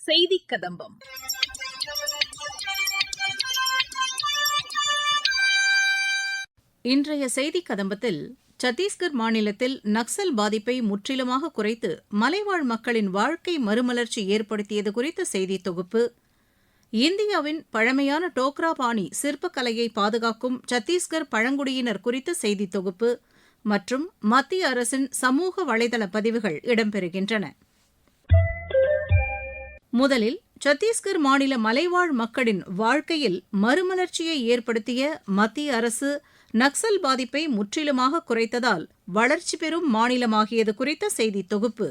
செய்தி கதம்பம். இன்றைய செய்தி கதம்பத்தில் சத்தீஸ்கர் மாநிலத்தில் நக்சல் பாதிப்பை முற்றிலுமாக குறைத்து மலைவாழ் மக்களின் வாழ்க்கை மறுமலர்ச்சி ஏற்படுத்தியது குறித்த செய்தி தொகுப்பு, இந்தியாவின் பழமையான டோக்ரா பாணி சிற்பக்கலையை பாதுகாக்கும் சத்தீஸ்கர் பழங்குடியினர் குறித்த செய்தி தொகுப்பு மற்றும் மத்திய அரசின் சமூக வலைதள பதிவுகள் இடம்பெறுகின்றன. முதலில் சத்தீஸ்கர் மாநில மலைவாழ் மக்களின் வாழ்க்கையில் மறுமலர்ச்சியை ஏற்படுத்திய மத்திய அரசு நக்சல் பாதிப்பை முற்றிலுமாக குறைத்ததால் வளர்ச்சி பெறும் மாநிலமாகியது குறித்த செய்தி தொகுப்பு.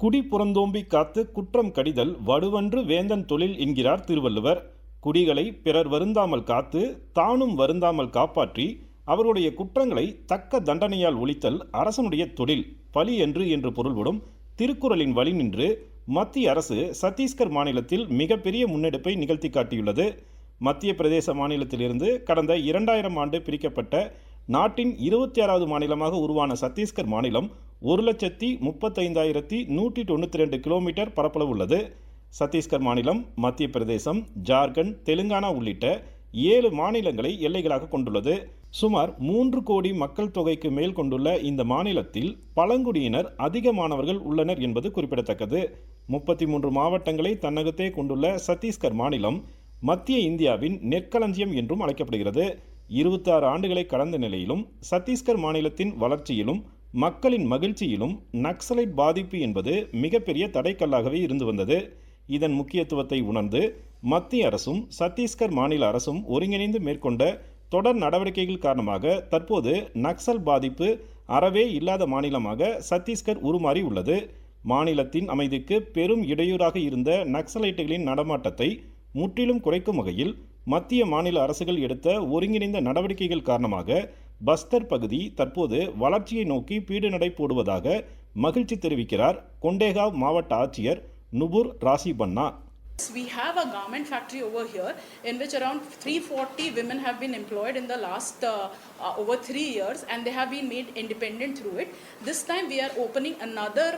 குடி புறந்தோம்பி காத்து குற்றம் கடிதல் வடுவன்று வேந்தன் தொழில் என்கிறார் திருவள்ளுவர். குடிகளை பிறர் வருந்தாமல் காத்து தானும் வருந்தாமல் காப்பாற்றி அவருடைய குற்றங்களை தக்க தண்டனையால் ஒழித்தல் அரசனுடைய தொழில் பலி என்று பொருள்படும் திருக்குறளின் வழி நின்று மத்திய அரசு சத்தீஸ்கர் மாநிலத்தில் மிகப்பெரிய முன்னெடுப்பை நிகழ்த்தி காட்டியுள்ளது. மத்திய பிரதேச மாநிலத்திலிருந்து கடந்த 2000 ஆண்டு பிரிக்கப்பட்ட நாட்டின் 26வது மாநிலமாக உருவான சத்தீஸ்கர் மாநிலம் 1,35,192 கிலோமீட்டர் பரப்பளவு உள்ளது. சத்தீஸ்கர் மாநிலம் மத்திய பிரதேசம், ஜார்க்கண்ட், தெலுங்கானா உள்ளிட்ட 7 மாநிலங்களை எல்லைகளாக கொண்டுள்ளது. சுமார் 3 கோடி மக்கள் தொகைக்கு மேல் கொண்டுள்ள இந்த மாநிலத்தில் பழங்குடியினர் அதிகமானவர்கள் உள்ளனர் என்பது குறிப்பிடத்தக்கது. 33 மாவட்டங்களை தன்னகத்தே கொண்டுள்ள சத்தீஸ்கர் மாநிலம் மத்திய இந்தியாவின் நெற்களஞ்சியம் என்றும் அழைக்கப்படுகிறது. 26 ஆண்டுகளை கடந்த நிலையிலும் சத்தீஸ்கர் மாநிலத்தின் வளர்ச்சியிலும் மக்களின் மகிழ்ச்சியிலும் நக்சலைட் பாதிப்பு என்பது மிகப்பெரிய தடைக்கல்லாகவே இருந்து வந்தது. இதன் முக்கியத்துவத்தை உணர்ந்து மத்திய அரசும் சத்தீஸ்கர் மாநில அரசும் ஒருங்கிணைந்து மேற்கொண்ட தொடர் நடவடிக்கைகள் காரணமாக தற்போது நக்சல் பாதிப்பு அறவே இல்லாத மாநிலமாக சத்தீஸ்கர் உருமாறி உள்ளது. மாநிலத்தின் அமைதிக்கு பெரும் இடையூறாக இருந்த நக்சலைட்டுகளின் நடமாட்டத்தை முற்றிலும் குறைக்கும் வகையில் மத்திய மாநில அரசுகள் எடுத்த ஒருங்கிணைந்த நடவடிக்கைகள் காரணமாக பஸ்தர் பகுதி தற்போது வளர்ச்சியை நோக்கி பீடு நடை போடுவதாக மகிழ்ச்சி தெரிவிக்கிறார் கொண்டேகாவ் மாவட்ட ஆட்சியர் Nupur ராசிபன்னா. We have a garment factory over here in which around 340 women have been employed in the last over 3 years, and they have been made independent through it. This time we are opening another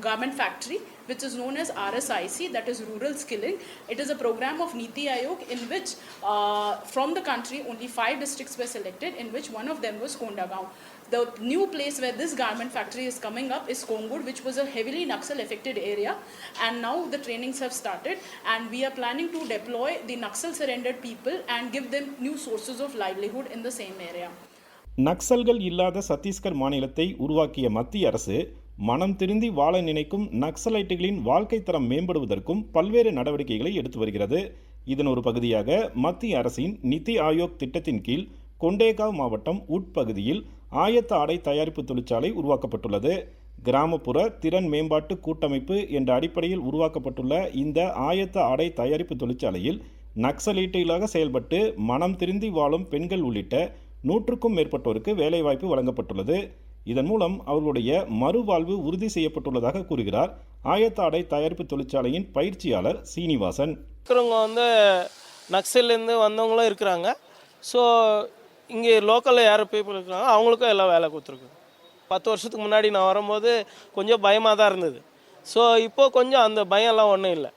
garment factory which is known as RSIC, that is Rural Skilling. It is a program of Niti Aayog in which from the country only 5 districts were selected, in which one of them was Kondagaon. The new place where this garment factory is coming up is Kongud, which was a heavily Naxal affected area, and now the trainings have started, and we are planning to deploy the Naxal surrendered people and give them new sources of livelihood in the same area. நக்சல்கள் இல்லாத சத்தீஸ்கர் மாநிலத்தை உருவாக்கிய மத்திய அரசு மனம் திருந்தி வாழ நினைக்கும் நக்சலைட்டுகளின் வாழ்க்கை தரம் மேம்படுவதற்கும் பல்வேறு நடவடிக்கைகளை எடுத்து வருகிறது. இதன் ஒரு பகுதியாக மத்திய அரசின் நிதி ஆயோக் திட்டத்தின் கீழ் கொண்டேகாவ் மாவட்டம் உட்பகுதியில் ஆயத்த ஆடை தயாரிப்பு தொழிற்சாலை உருவாக்கப்பட்டுள்ளது. கிராமப்புற திறன் மேம்பாட்டு கூட்டமைப்பு என்ற அடிப்படையில் உருவாக்கப்பட்டுள்ள இந்த ஆயத்த ஆடை தயாரிப்பு தொழிற்சாலையில் நக்சலைட்டுகளாக செயல்பட்டு மனம் திருந்தி வாழும் பெண்கள் உள்ளிட்ட 100க்கும் மேற்பட்டோருக்கு வேலைவாய்ப்பு வழங்கப்பட்டுள்ளது. இதன் மூலம் அவர்களுடைய மறுவாழ்வு உறுதி செய்யப்பட்டுள்ளதாக கூறுகிறார் ஆயத்த ஆடை தயாரிப்பு தொழிற்சாலையின் பயிற்சியாளர் சீனிவாசன். நக்சல்லேருந்து வந்தவங்களும் இருக்கிறாங்க. ஸோ இங்கே லோக்கலில் யார் பீப்புள் இருக்கிறாங்க அவங்களுக்கும் எல்லாம் வேலை கொடுத்துருக்கோம். 10 வருஷத்துக்கு முன்னாடி நான் வரும்போது கொஞ்சம் பயமாக தான் இருந்தது. ஸோ இப்போது கொஞ்சம் அந்த பயம்லாம் ஒன்றும் இல்லை.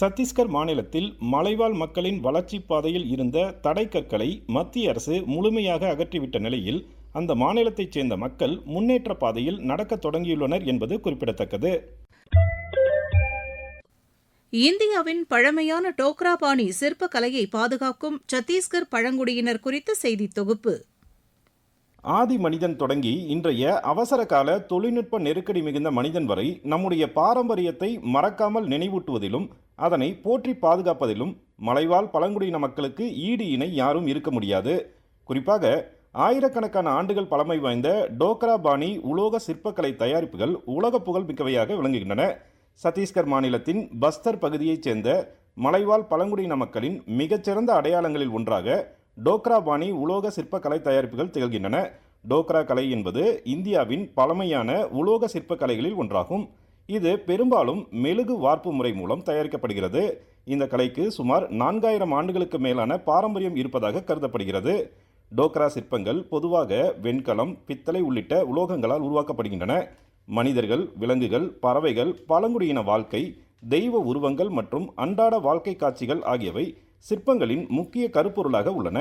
சத்தீஸ்கர் மாநிலத்தில் மலைவாழ் மக்களின் வளர்ச்சி பாதையில் இருந்த தடைக்கற்களை மத்திய அரசு முழுமையாக அகற்றிவிட்ட நிலையில் அந்த மாநிலத்தைச் சேர்ந்த மக்கள் முன்னேற்ற பாதையில் நடக்க தொடங்கியுள்ளனர் என்பது குறிப்பிடத்தக்கது. இந்தியாவின் பழமையான டோக்ரா பாணி சிற்பக்கலையை பாதுகாக்கும் சத்தீஸ்கர் பழங்குடியினர் குறித்த செய்தி தொகுப்பு. ஆதி மனிதன் தொடங்கி இன்றைய அவசர கால தொழில்நுட்ப நெருக்கடி மிகுந்த மனிதன் வரை நம்முடைய பாரம்பரியத்தை மறக்காமல் நினைவூட்டுவதிலும் அதனை போற்றி பாதுகாப்பதிலும் மலைவாழ் பழங்குடியின மக்களுக்கு ஈடு இணை யாரும் இருக்க முடியாது. குறிப்பாக ஆயிரக்கணக்கான ஆண்டுகள் பழமை வாய்ந்த டோக்ரா பாணி உலோக சிற்பக்கலை தயாரிப்புகள் உலக புகழ் மிக்கவையாக விளங்குகின்றன. சத்தீஸ்கர் மாநிலத்தின் பஸ்தர் பகுதியைச் சேர்ந்த மலைவாழ் பழங்குடியின மக்களின் மிகச்சிறந்த அடையாளங்களில் ஒன்றாக டோக்ரா பாணி உலோக சிற்பக்கலை தயாரிப்புகள் திகழ்கின்றன. டோக்ரா கலை என்பது இந்தியாவின் பழமையான உலோக சிற்பக்கலைகளில் ஒன்றாகும். இது பெரும்பாலும் மெழுகு வார்ப்பு முறை மூலம் தயாரிக்கப்படுகிறது. இந்த கலைக்கு சுமார் 4000 ஆண்டுகளுக்கு மேலான பாரம்பரியம் இருப்பதாக கருதப்படுகிறது. டோக்ரா சிற்பங்கள் பொதுவாக வெண்கலம், பித்தளை உள்ளிட்ட உலோகங்களால் உருவாக்கப்படுகின்றன. மனிதர்கள், விலங்குகள், பறவைகள், பழங்குடியின வாழ்க்கை, தெய்வ உருவங்கள் மற்றும் அன்றாட வாழ்க்கை காட்சிகள் ஆகியவை சிற்பங்களின் முக்கிய கருப்பொருளாக உள்ளன.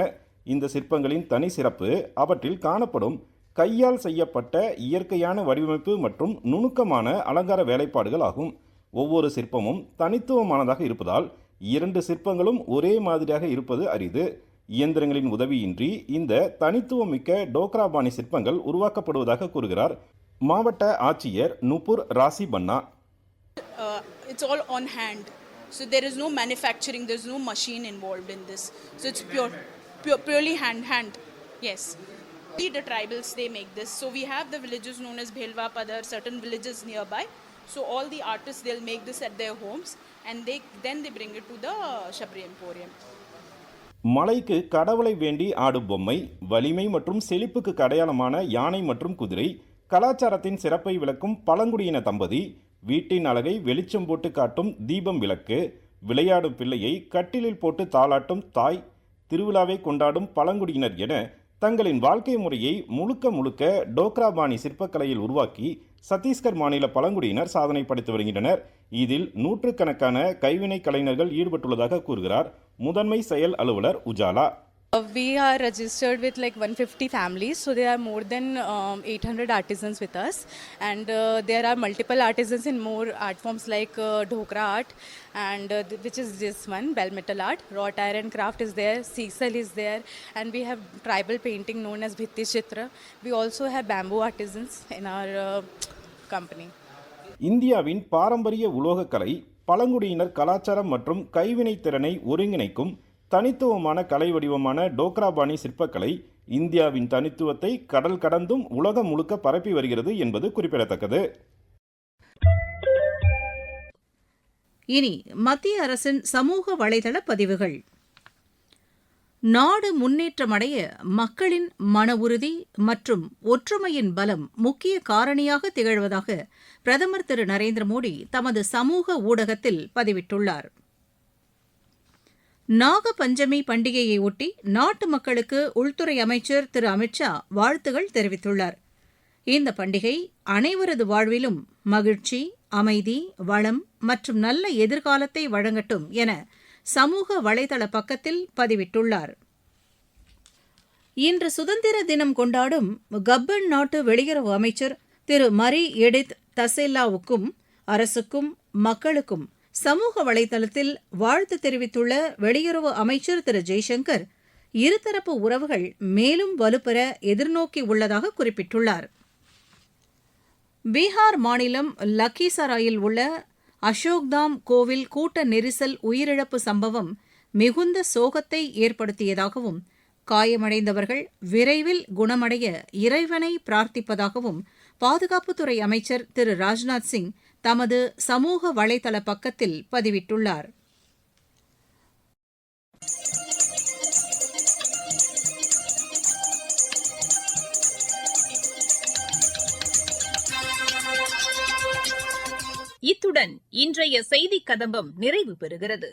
இந்த சிற்பங்களின் தனி சிறப்பு அவற்றில் காணப்படும் கையால் செய்யப்பட்ட இயற்கையான வடிவமைப்பு மற்றும் நுணுக்கமான அலங்கார வேலைப்பாடுகள் ஆகும். ஒவ்வொரு சிற்பமும் தனித்துவமானதாக இருப்பதால் 2 சிற்பங்களும் ஒரே மாதிரியாக இருப்பது அரிது. இயந்திரங்களின் உதவியின்றி இந்த தனித்துவமிக்க டோக்ரா பாணி சிற்பங்கள் உருவாக்கப்படுவதாக கூறுகிறார் மாவட்ட ஆட்சியர் நுபுர் ராசி பன்னா. It's all on hand, so there is no manufacturing, there's no machine involved in this, so it's purely hand. Yes, the tribals, they make this. So we have the villages known as Bhelwa Padar, certain villages nearby. So all the artists, they'll make this at their homes and then they bring it to the Shabri Emporium. மலைக்கு கடவுளை வேண்டி ஆடும் பொம்மை, வலிமை மற்றும் செழிப்புக்கு அடையாளமான யானை மற்றும் குதிரை, கலாச்சாரத்தின் சிறப்பை விளக்கும் பழங்குடியின தம்பதி, வீட்டின் அழகை வெளிச்சம் போட்டு காட்டும் தீபம் விளக்கு, விளையாடும் பிள்ளையை கட்டிலில் போட்டு தாளாட்டும் தாய், திருவிழாவை கொண்டாடும் பழங்குடியினர் என தங்களின் வாழ்க்கை முறையை முழுக்க டோக்ரா பாணி சிற்பக்கலையில் உருவாக்கி சத்தீஸ்கர் மாநில பழங்குடியினர் சாதனை படைத்து வருகின்றனர். இதில் நூற்றுக்கணக்கான கைவினை கலைஞர்கள் ஈடுபட்டுள்ளதாக கூறுகிறார் முதன்மை செயல் அலுவலர் Ujala. We are registered with like 150 families, so there are more than 800 artisans with us, and there are multiple artisans in more art forms like Dhokra art, and which is this one, bell metal art, wrought iron craft is there, sisal is there, and we have tribal painting known as Bhitti Chitra. We also have bamboo artisans in our company. இந்தியாவின் பாரம்பரிய உலோகக்கலை பழங்குடியினர் கலாச்சாரம் மற்றும் கைவினை திறனை ஒருங்கிணைக்கும் தனித்துவமான கலை வடிவமான டோக்ரா பாணி சிற்பக்கலை இந்தியாவின் தனித்துவத்தை கடல் கடந்தும் உலகம் முழுக்க பரப்பி வருகிறது என்பது குறிப்பிடத்தக்கது. இனி மத்திய அரசின் சமூக வலைதள பதிவுகள். நாடு முன்னேற்றமடைய மக்களின் மன உறுதி மற்றும் ஒற்றுமையின் பலம் முக்கிய காரணியாக திகழ்வதாக பிரதமர் திரு நரேந்திர மோடி தமது சமூக ஊடகத்தில் பதிவிட்டுள்ளார். நாக பஞ்சமி பண்டிகையையொட்டி நாட்டு மக்களுக்கு உள்துறை அமைச்சர் திரு அமித்ஷா வாழ்த்துகள் தெரிவித்துள்ளார். இந்த பண்டிகை அனைவரது வாழ்விலும் மகிழ்ச்சி, அமைதி, வளம் மற்றும் நல்ல எதிர்காலத்தை வழங்கட்டும் என சமூக வலைதள பக்கத்தில் பதிவிட்டுள்ளார். இன்று சுதந்திர தினம் கொண்டாடும் கப்பன் நாட்டு வெளியுறவு அமைச்சர் திரு மரி எடித் தசேல்லாவுக்கும் அரசுக்கும் மக்களுக்கும் சமூக வலைதளத்தில் வாழ்த்து தெரிவித்துள்ள வெளியுறவு அமைச்சர் திரு ஜெய்சங்கர் இருதரப்பு உறவுகள் மேலும் வலுப்பெற எதிர்நோக்கி உள்ளதாக குறிப்பிட்டுள்ளார். பீகார் மாநிலம் லக்கிசராயில் உள்ள அசோக்தாம் கோவில் கூட்ட நெரிசல் உயிரிழப்பு சம்பவம் மிகுந்த சோகத்தை ஏற்படுத்தியதாகவும் காயமடைந்தவர்கள் விரைவில் குணமடைய இறைவனை பிரார்த்திப்பதாகவும் பாதுகாப்புத்துறை அமைச்சர் திரு ராஜ்நாத் சிங் தமது சமூக வலைதள பக்கத்தில் பதிவிட்டுள்ளார். இத்துடன் இன்றைய செய்திக் கதம்பம் நிறைவு பெறுகிறது.